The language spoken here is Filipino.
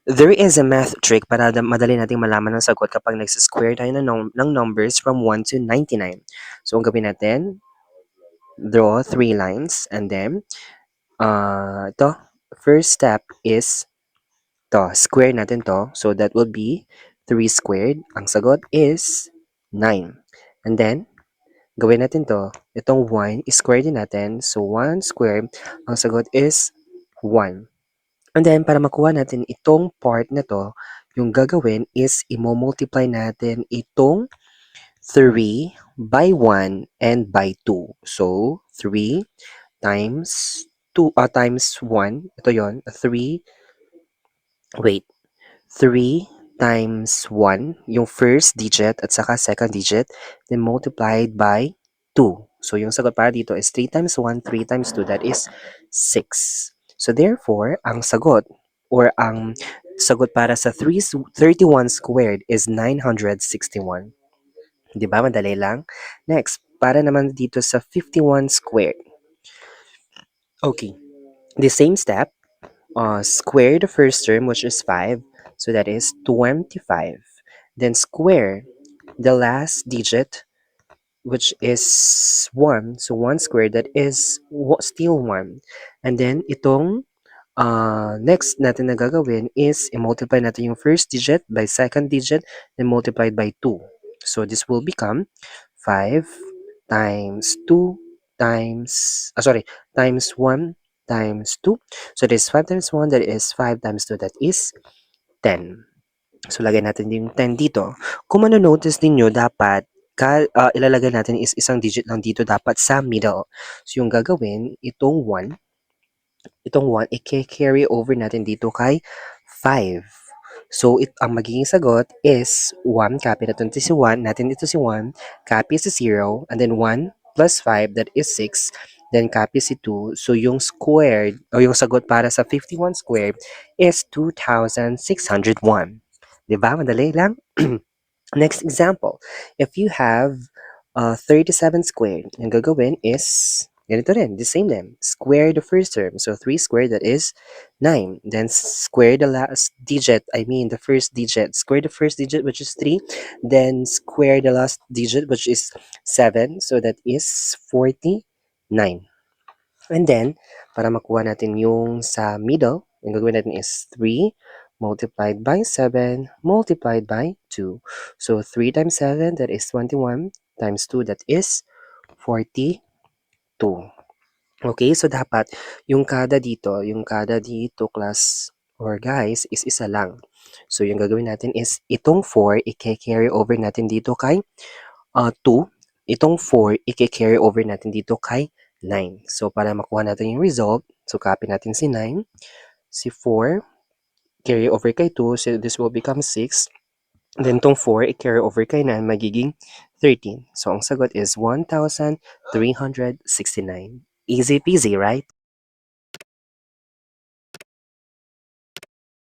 There is a math trick para madali nating malaman ang sagot kapag nagsisquare tayo ng numbers from 1 to 99. So, ang gawin natin, draw 3 lines and then, ito, first step is to, square natin to. So, that will be 3 squared. Ang sagot is 9. And then, gawin natin to. Itong 1, square din natin. So, 1 squared, ang sagot is 1. And then, para makuha natin itong part na to, yung gagawin is imo-multiply natin itong 3 by 1 and by 2. So, 3 times 2, times 1. Ito yon 3, wait, 3 times 1, yung first digit at saka second digit, then multiplied by 2. So, yung sagot para dito is 3 times 1, 3 times 2, that is 6. So, therefore, ang sagot or ang sagot para sa 31 squared is 961. Di ba? Madali lang. Next, para naman dito sa 51 squared. Okay. The same step, square the first term, which is 5. So that is 25. Then square the last digit, which is 1. So 1 squared, that is still 1. And then itong next natin na gagawin is i-multiply natin yung first digit by second digit, then multiplied by 2. So this will become 5 times 2 times 1 times 2. So this is 5 times 1, that is 5 times 2, that is 10. So lagay natin yung 10 dito. Kung mano-notice ninyo, dapat ilalagay natin is isang digit lang dito dapat sa middle. So yung gagawin, itong 1, i-carry over natin dito kay 5. So, ang magiging sagot is 1, copy natin si 1, natin dito si 1, copy si 0, and then 1 plus 5, that is 6, then copy si 2. So, yung squared, o yung sagot para sa 51 squared is 2,601. Diba? Madali lang. Next example, if you have 37 squared, yung gagawin is ganito rin, the same din. Square the first term. So 3 squared, that is 9. Then square the last digit, the first digit. Square the first digit, which is 3. Then square the last digit, which is 7. So that is 49. And then, para makuha natin yung sa middle, yung gagawin natin is 3 multiplied by 7 multiplied by 2. So 3 times 7, that is 21, times 2, that is 42. Okay, so dapat yung kada dito class or guys is isa lang. So yung gagawin natin is itong 4 i-carry over natin dito kay 2. Itong 4 i-carry over natin dito kay 9. So para makuha natin yung result, so copy natin si 9, si 4 carry over kay 2, so this will become 6. Then tong 4 i-carry over kay 9, magiging 13. So ang sagot is 1,369. Easy peasy, right?